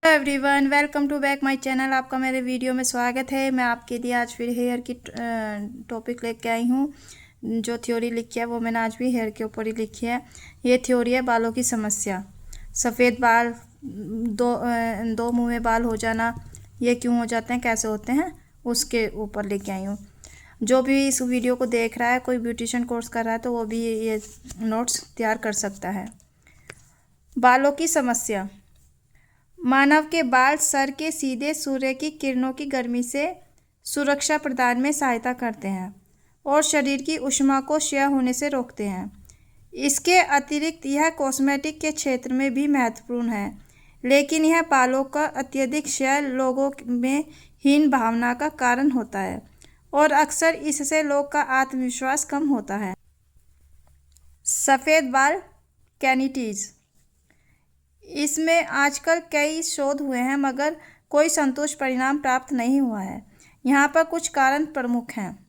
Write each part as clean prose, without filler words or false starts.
Hello everyone, welcome to back my channel. आपका मेरे video में स्वागत है। मैं आपके लिए आज फिर हेयर की टॉपिक लेके आई हूँ। जो थ्योरी लिखी है वो मैंने आज भी हेयर के ऊपर ही लिखी है। ये थ्योरी है बालों की समस्या। सफ़ेद बाल, दो मुंह में बाल हो जाना, ये क्यों हो जाते हैं, कैसे होते हैं, उसके ऊपर लेके आई हूँ। जो भी इस वीडियो को देख रहा है, कोई ब्यूटिशियन कोर्स कर रहा है, तो वो भी ये नोट्स तैयार कर सकता है। बालों की समस्या। मानव के बाल सर के सीधे सूर्य की किरणों की गर्मी से सुरक्षा प्रदान में सहायता करते हैं और शरीर की ऊष्मा को क्षय होने से रोकते हैं। इसके अतिरिक्त यह कॉस्मेटिक के क्षेत्र में भी महत्वपूर्ण है, लेकिन यह बालों का अत्यधिक क्षय लोगों में हीन भावना का कारण होता है और अक्सर इससे लोग का आत्मविश्वास कम होता है। सफ़ेद बाल कैनिटीज़। इसमें आजकल कई शोध हुए हैं, मगर कोई संतुष्ट परिणाम प्राप्त नहीं हुआ है। यहाँ पर कुछ कारण प्रमुख हैं।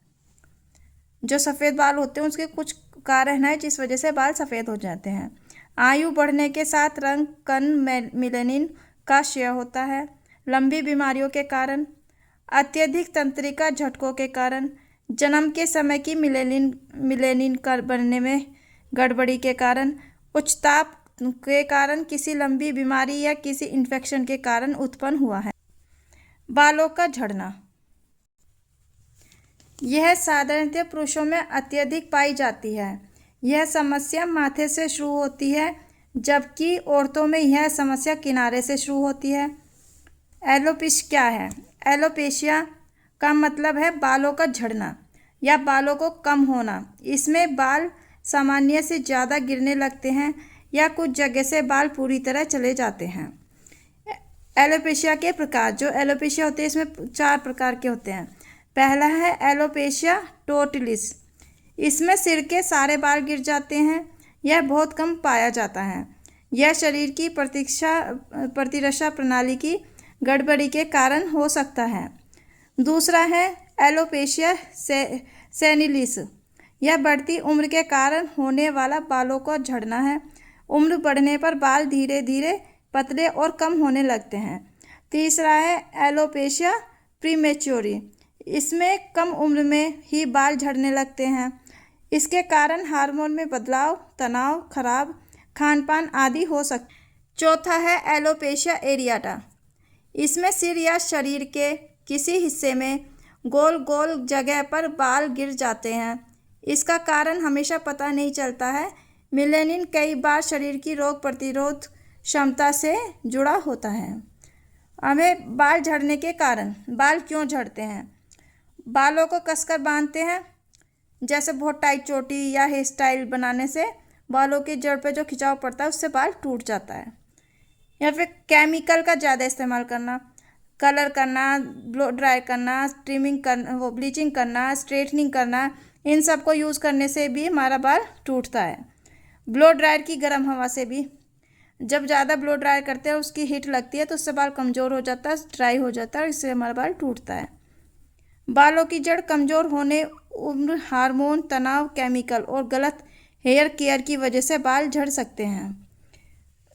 जो सफ़ेद बाल होते हैं उसके कुछ कारण हैं जिस वजह से बाल सफ़ेद हो जाते हैं। आयु बढ़ने के साथ रंग कण मेलानिन का क्षय होता है। लंबी बीमारियों के कारण, अत्यधिक तंत्रिका झटकों के कारण, जन्म के समय की मेलानिन का बनने में गड़बड़ी के कारण, उच्च ताप के कारण, किसी लंबी बीमारी या किसी इन्फेक्शन के कारण उत्पन्न हुआ है। बालों का झड़ना। यह साधारणतः पुरुषों में अत्यधिक पाई जाती है। यह समस्या माथे से शुरू होती है, जबकि औरतों में यह समस्या किनारे से शुरू होती है। एलोपेशिया क्या है? एलोपेशिया का मतलब है बालों का झड़ना या बालों को कम होना। इसमें बाल सामान्य से ज़्यादा गिरने लगते हैं या कुछ जगह से बाल पूरी तरह चले जाते हैं। एलोपेशिया के प्रकार। जो एलोपेशिया होते हैं इसमें 4 प्रकार के होते हैं। पहला है एलोपेशिया टोटलिस। इसमें सिर के सारे बाल गिर जाते हैं। यह बहुत कम पाया जाता है। यह शरीर की प्रतिरक्षा प्रणाली की गड़बड़ी के कारण हो सकता है। दूसरा है एलोपेशिया सेनिलिस। यह बढ़ती उम्र के कारण होने वाला बालों को झड़ना है। उम्र बढ़ने पर बाल धीरे धीरे पतले और कम होने लगते हैं। तीसरा है एलोपेशिया प्रीमेच्योरी। इसमें कम उम्र में ही बाल झड़ने लगते हैं। इसके कारण हार्मोन में बदलाव, तनाव, खराब खान पान आदि हो सकते। चौथा है एलोपेशिया एरियाटा। इसमें सिर या शरीर के किसी हिस्से में गोल गोल जगह पर बाल गिर जाते हैं। इसका कारण हमेशा पता नहीं चलता है। मेलानिन कई बार शरीर की रोग प्रतिरोध क्षमता से जुड़ा होता है। हमें बाल झड़ने के कारण, बाल क्यों झड़ते हैं? बालों को कसकर बांधते हैं, जैसे बहुत टाइट चोटी या हेयर स्टाइल बनाने से बालों की जड़ पे जो खिंचाव पड़ता है उससे बाल टूट जाता है। या फिर केमिकल का ज़्यादा इस्तेमाल करना, कलर करना, ब्लो ड्राई करना, ट्रिमिंग करना, ब्लीचिंग करना, स्ट्रेटनिंग करना, इन सब को यूज़ करने से भी हमारा बाल टूटता है। ब्लो ड्रायर की गर्म हवा से भी, जब ज़्यादा ब्लो ड्रायर करते हैं उसकी हीट लगती है तो उससे बाल कमज़ोर हो जाता है, ड्राई हो जाता है और इससे हमारा बाल टूटता है। बालों की जड़ कमज़ोर होने, उम्र, हार्मोन, तनाव, केमिकल और गलत हेयर केयर की वजह से बाल झड़ सकते हैं।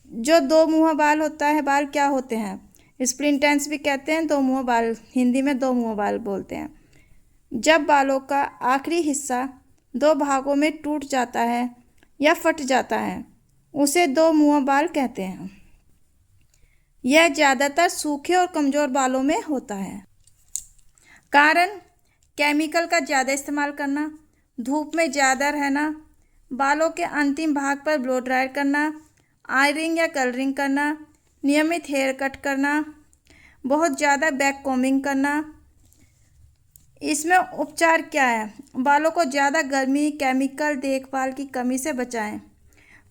जो दो मुँहा बाल होता है, बाल क्या होते हैं? स्प्लिंटेंस भी कहते हैं, दो मुँहा बाल, हिंदी में दो मुँहा बाल बोलते हैं। जब बालों का आखिरी हिस्सा 2 भागों में टूट जाता है या फट जाता है, उसे दो मुँहा बाल कहते हैं। यह ज़्यादातर सूखे और कमज़ोर बालों में होता है। कारण: केमिकल का ज़्यादा इस्तेमाल करना, धूप में ज़्यादा रहना, बालों के अंतिम भाग पर ब्लो ड्रायर करना, आयरिंग या कलरिंग करना, नियमित हेयर कट करना, बहुत ज़्यादा बैक कॉम्बिंग करना। इसमें उपचार क्या है? बालों को ज़्यादा गर्मी, केमिकल देखभाल की कमी से बचाएं।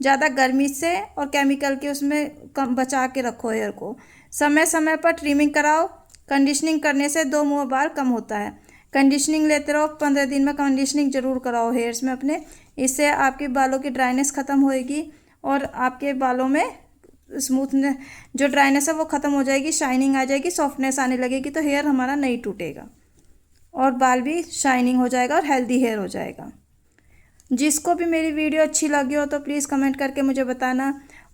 ज़्यादा गर्मी से और केमिकल के उसमें कम बचा के रखो हेयर को। समय समय पर ट्रिमिंग कराओ। कंडीशनिंग करने से दो मुँह बाल कम होता है। कंडीशनिंग लेते रहो, 15 दिन में कंडीशनिंग ज़रूर कराओ हेयर्स में अपने। इससे आपके बालों की ड्राइनेस ख़त्म होएगी और आपके बालों में स्मूथनेस, जो ड्राइनेस है वो ख़त्म हो जाएगी, शाइनिंग आ जाएगी, सॉफ्टनेस आने लगेगी, तो हेयर हमारा नहीं टूटेगा और बाल भी शाइनिंग हो जाएगा और हेल्दी हेयर हो जाएगा। जिसको भी मेरी वीडियो अच्छी लगी हो तो प्लीज़ कमेंट करके मुझे बताना।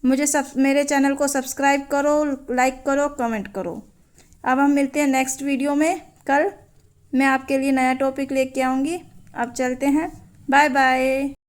मेरे चैनल को सब्सक्राइब करो, लाइक करो, कमेंट करो। अब हम मिलते हैं नेक्स्ट वीडियो में। कल मैं आपके लिए नया टॉपिक लेके आऊँगी। अब चलते हैं, बाय बाय।